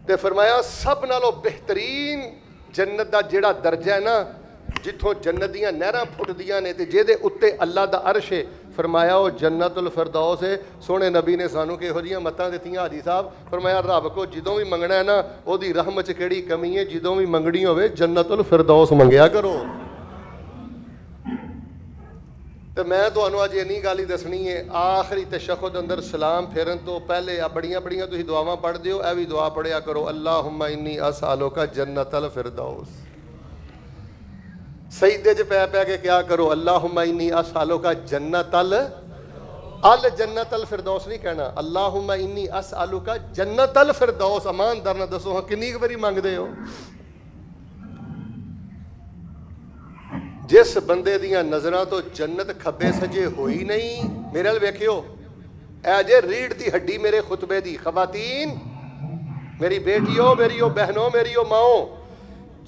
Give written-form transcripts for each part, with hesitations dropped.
تے فرمایا سب نالوں بہترین جنت دا جیڑا درجہ ہے نا جتھوں جنت دیاں نہراں پھٹدیاں نے تے جے اتے اللہ دا عرش ہے فرمایا وہ جنت الفردوس ہے. سونے نبی نے سانو کہو جیاں متاں دتیاں حاجی صاحب فرمایا رب کو جدوں بھی منگنا ہے نا او دی رحمت چ کیڑی کمی ہے جدوں بھی منگنی ہوے جنت الفردوس منگیا کرو. تو میں تمہیں اج اینی گل ہی دسنی ہے آخری تشہد اندر سلام پھیرن تو پہلے بڑیاں بڑیاں تسی دعاواں پڑھ دیو اے بھی دعا پڑھیا کرو اللہم انی اسالک جنت الفردوس. سجدے چ پہ کے کیا کرو اللہم انی اسالک جنت الجنت الفردوس نہیں کہنا اللہم انی اسالک جنت الفردوس. ایماندار نہ دسو ہاں کنی باری منگدے ہو؟ جس بندے دیاں نظراں تو جنت کھبے سجے ہوئی نہیں میرے ال ویکھیو اے جے ریڑھ دی ہڈی میرے خطبے دی خواتین میری بیٹیوں میریو بہنوں میریو ماؤں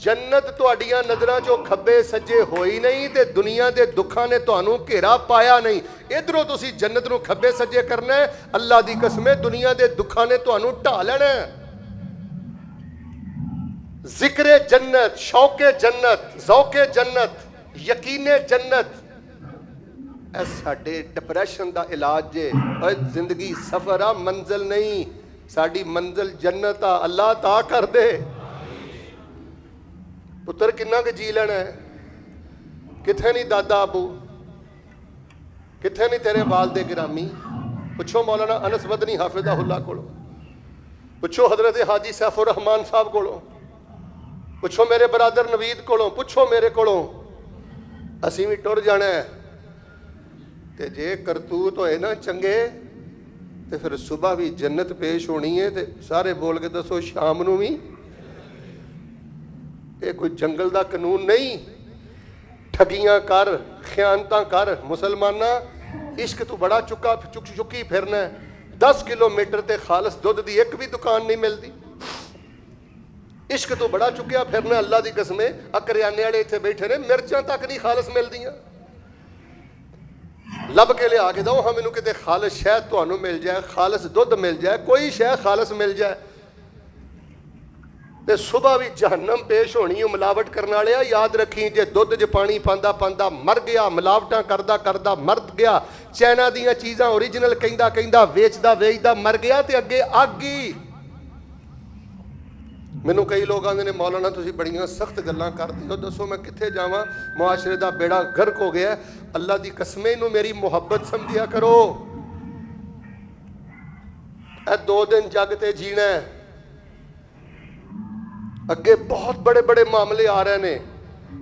جنت تہاڈیاں نظراں چوں کھبے سجے ہوئی نہیں تے دنیا دے دکھاں نے تہانوں گھیرا پایا نہیں. ادھروں تسی جنت نو کھبے سجے کرنا ہے اللہ دی قسم دنیا دے دکھاں نے تہانوں ڈھا لینا ہے. ذکر جنت شوق جنت ذوق جنت یقین جنت اے ساڈے ڈپریشن دا علاج جے. اے زندگی سفر آ منزل نہیں ساڈی منزل جنت آ. اللہ تا کر دے پتر کنا کہ جی لینا ہے کتھے نہیں دادا ابو کتھے نہیں تیرے والد گرامی. پوچھو مولانا انس مدنی حافظہ اللہ کولو پوچھو حضرت حاجی سیف الرحمان صاحب کولو پوچھو میرے برادر نوید کولو پوچھو میرے کولو. اسی بھی ٹر جانا ہے تے جے کرتوت ہوئے نا چنگے تے پھر صبح بھی جنت پیش ہونی ہے تے سارے بول کے دسو شام نو بھی. یہ کوئی جنگل دا قانون نہیں. ٹھگیاں کر خیانتاں کر مسلمانہ عشق تو بڑا چکی پھرنا ہے. 10 کلومیٹر تے خالص دودھ دی ایک بھی دکان نہیں ملتی. عشق تو بڑا چکیا پھرنا اللہ دی قسمیں اکریانے والے اتنے بیٹھے نے مرچاں تک نہیں خالص ملدیاں. لب کے لے آ کے دو ہاں مینوں کتے خالص شہد تہانوں مل جائے خالص دودھ مل جائے کوئی شے خالص مل جائے تے صبح بھی جہنم پیش ہونی ملاوٹ کرنے والے یاد رکھی جے دودھ چ پانی پاندا پاندا مر گیا ملاوٹاں کردا کردا مر گیا چائنا دیاں چیزاں اوریجنل کہندا کہندا ویچدا ویچدا مر گیا تے اگے آگی. مینوں کئی لوگ آندے نے مولانا تسی بڑیاں سخت گلاں کردے ہو دسو میں کتھے جاواں معاشرے دا بیڑا غرق ہو گیا. اللہ دی قسمیں نو میری محبت سمجھیا کرو. اے 2 دن جگ تے جینا ہے اگے بہت بڑے بڑے معاملے آ رہے نے.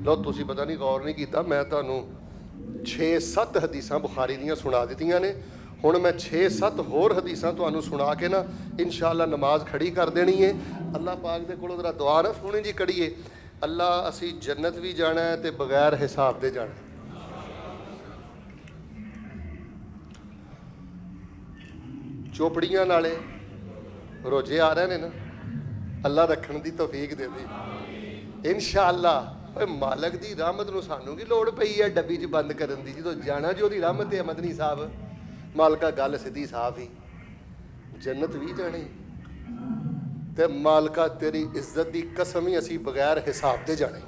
لو تسی پتہ نہیں غور نہیں کیتا میں تانوں 6-7 حدیثاں بخاری دیاں سنا دتیاں نے. ہن میں 6-7 ہور حدیثاں تانوں سنا کے نا انشاءاللہ نماز کھڑی کر دینی ہے. اللہ پاک دے کولوں ذرا دعا نہ سونی جی کڑیے اللہ اسی جنت بھی جانا ہے تے بغیر حساب دے جانا ہے. چوپڑیاں نالے روزے آ رہے نے نا اللہ رکھن دی توفیق دے دے انشاءاللہ. مالک دی رحمت نو سانوں کی لوڑ پئی ہے ڈبی چ بند کرن دی جدوں جانا جو دی رحمت ہے. مدنی صاحب مالکا گل سیدھی صاف ہی جنت بھی جانے تے مالکا تیری عزت دی قسم ہی اسی بغیر حساب دے جانے.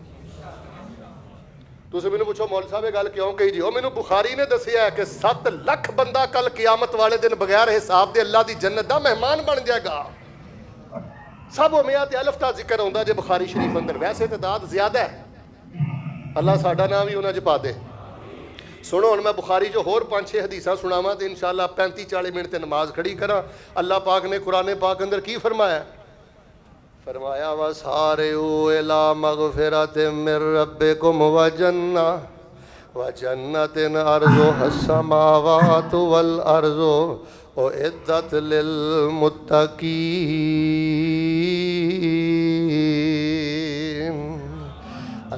تسی مینوں پوچھو مول صاحب یہ گل کیوں کہی جی؟ مینوں بخاری نے دسیا ہے کہ 7 لاکھ بندہ کل قیامت والے دن بغیر حساب دے اللہ دی جنت دا مہمان بن جائے گا. سب میات الف دا ذکر ہوندا جے بخاری شریف اندر ویسے تعداد زیادہ ہے. اللہ ساڈا نام بھی انہاں چ پا دے. سنو ہن میں بخاری جو ہور 5-6 حدیثاں سناواں تے انشاءاللہ 35-40 منٹ تے نماز کھڑی کراں. اللہ پاک نے قرآن پاک اندر کی فرمایا؟ فرمایا وَسَارِعُوا إِلَىٰ مَغْفِرَةٍ مِّن رَّبِّكُمْ وَجَنَّةٍ عَرْضُهَا السَّمَاوَاتُ وَالْأَرْضُ اُعِدَّتْ لِلْمُتَّقِينَ.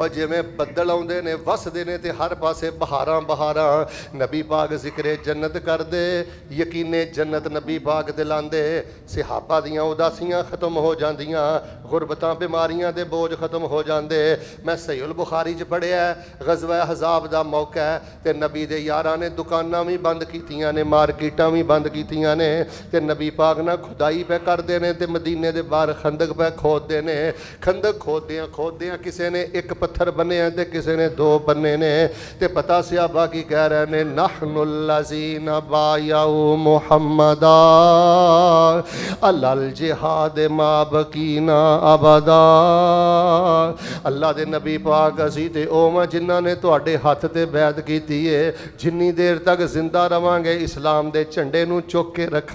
ਔਰ ਜਿਵੇਂ ਬੱਦਲ ਆਉਂਦੇ ਨੇ ਵਸਦੇ ਨੇ ਤੇ ਹਰ ਪਾਸੇ ਬਹਾਰਾਂ ਬਹਾਰਾਂ, ਨਬੀ ਪਾਕ ਜ਼ਿਕਰੇ ਜੰਨਤ ਕਰਦੇ, ਯਕੀਨੇ ਜੰਨਤ ਨਬੀ ਪਾਕ ਤੇ ਲਾਂਦੇ, ਸਹਾਬਾ ਦੀਆਂ ਉਦਾਸੀਆਂ ਖਤਮ ਹੋ ਜਾਂਦੀਆਂ, ਗੁਰਬਤਾਂ ਬਿਮਾਰੀਆਂ ਦੇ ਬੋਝ ਖਤਮ ਹੋ ਜਾਂਦੇ। ਮੈਂ ਸਹੀਹੁਲ ਬੁਖਾਰੀ 'ਚ ਪੜ੍ਹਿਆ ਗਜ਼ਵਾ ਹਜ਼ਾਬ ਦਾ ਮੌਕਾ ਤੇ ਨਬੀ ਦੇ ਯਾਰਾਂ ਨੇ ਦੁਕਾਨਾਂ ਵੀ ਬੰਦ ਕੀਤੀਆਂ ਨੇ, ਮਾਰਕੀਟਾਂ ਵੀ ਬੰਦ ਕੀਤੀਆਂ ਨੇ ਤੇ ਨਬੀ ਪਾਕ ਨਾਲ ਖੁਦਾਈ ਪੈ ਕਰਦੇ ਨੇ ਤੇ ਮਦੀਨੇ ਦੇ ਬਾਹਰ ਖੰਦਕ ਪੈ ਖੋਦਦੇ ਨੇ। ਖੰਦਕ ਖੋਦਦਿਆਂ ਖੋਦਦਿਆਂ ਕਿਸੇ ਨੇ ਇੱਕ ਪੱਥਰ ਬੰਨਿਆ ਤੇ ਕਿਸੇ ਨੇ ਦੋ ਬੰਨੇ ਨੇ ਤੇ ਪਤਾ ਸਹਾਬਾ ਕੀ ਕਹਿ ਰਹੇ ਨੇ, ਨਹਨੁ ਲਜ਼ੀਨਾ ਬਾਯਾਉ ਮੁਹੰਮਦਾ ਅਲਲ ਜਿਹਾਦ ਮਾ ਬਕੀਨਾ ਅਬਦਾ। ਅੱਲਾ ਦੇ ਨਬੀ ਪਾਕ ਅਸੀਂ ਤੇ ਉਹ ਜਿਨ੍ਹਾਂ ਨੇ ਤੁਹਾਡੇ ਹੱਥ ਤੇ ਬੈਅਤ ਕੀਤੀ ਏ, ਜਿੰਨੀ ਦੇਰ ਤੱਕ ਜ਼ਿੰਦਾ ਰਵਾਂਗੇ ਇਸਲਾਮ ਦੇ ਝੰਡੇ ਨੂੰ ਚੁੱਕ ਕੇ ਰੱਖਾਂਗੇ,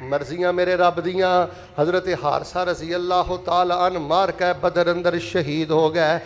مرضیاں میرے رب دیاں. حضرت حارثہ رضی اللہ تعالی عنہ مار کے بدر اندر شہید ہو گئے.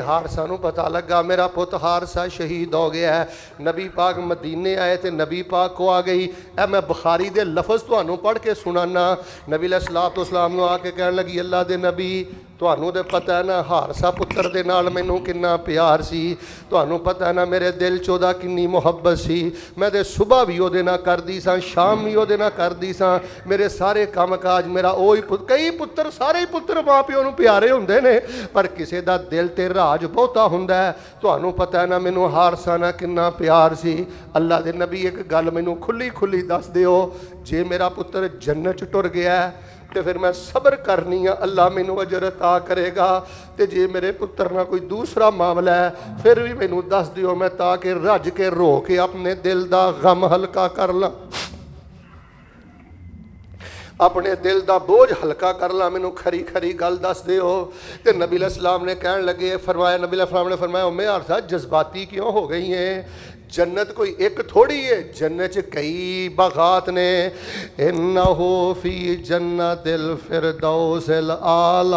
حارثہ نو پتہ لگا میرا پت حارثہ شہید ہو گیا ہے. نبی پاک مدینے آئے تے نبی پاک کو آ گئی. اے میں بخاری دے لفظ تانوں پڑھ کے سنانا. نبی علیہ الصلوۃ والسلام نو آ کے کہن لگی اللہ دے نبی تانوں تے پتہ ہے نا حارثہ پتر دے نال مینوں کنا پیار سی. تانوں پتہ ہے نا میرے دل چ اودا کنی محبت سی. میں تے صبح بھی او دے نال کردی ساں شام بھی او دے نال کردی ساں. میرے سارے کام کاج میرا اوہی کئی پتر سارے ہی پتر ماں پیو نوں پیارے ہوندے نے پر کسے دا دل تے راج بہتا ہوندا ہے. تانوں پتہ ہے نا مینوں حارثہ نال کنا پیار سی. اللہ دے نبی ایک گل مینوں کھلی کھلی دس دیو جے میرا پتر جنت چ ٹر گیا ہے تے پھر میں صبر کرنی ہاں اللہ مینوں اجر عطا کرے گا. تے جے میرے پتر نہ کوئی دوسرا معاملہ ہے پھر بھی مینوں دس دیو میں تاکہ رج کے رو کے اپنے دل دا غم ہلکا کر لاں اپنے دل دا بوجھ ہلکا کر لاں. مینوں کھری کھری گل دس دیو. تے نبی علیہ السلام نے کہن لگے فرمایا نبی علیہ السلام نے فرمایا ام حارثہ جذباتی کیوں ہو گئی ہیں؟ جنت کوئی ایک تھوڑی ہے جنت کئی باغات نے. انہو فی جنت الفردوس الاعلی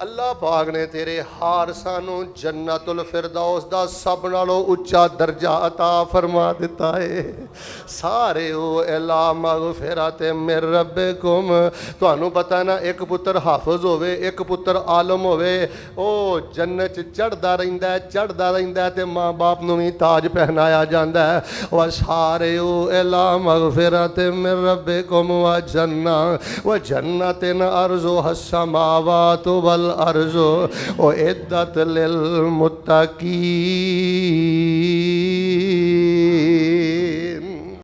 اللہ پاک نے تیرے حارثہ نو جنت الفردوس دا سب نالوں اچا درجہ عطا فرما دیتا ہے. سارے او الا مغفرت من ربکم. تانوں پتہ ہے نا ایک پتر حافظ ہوئے ایک پتر عالم ہوئے او جنت چڑھدا رہندا ہے تے ماں باپ نو بھی تاج پہنایا جاندا ہے. و سارے او الا مغفرت من ربکم و جنت ارضها السماوات والارض اعدت للمتقین.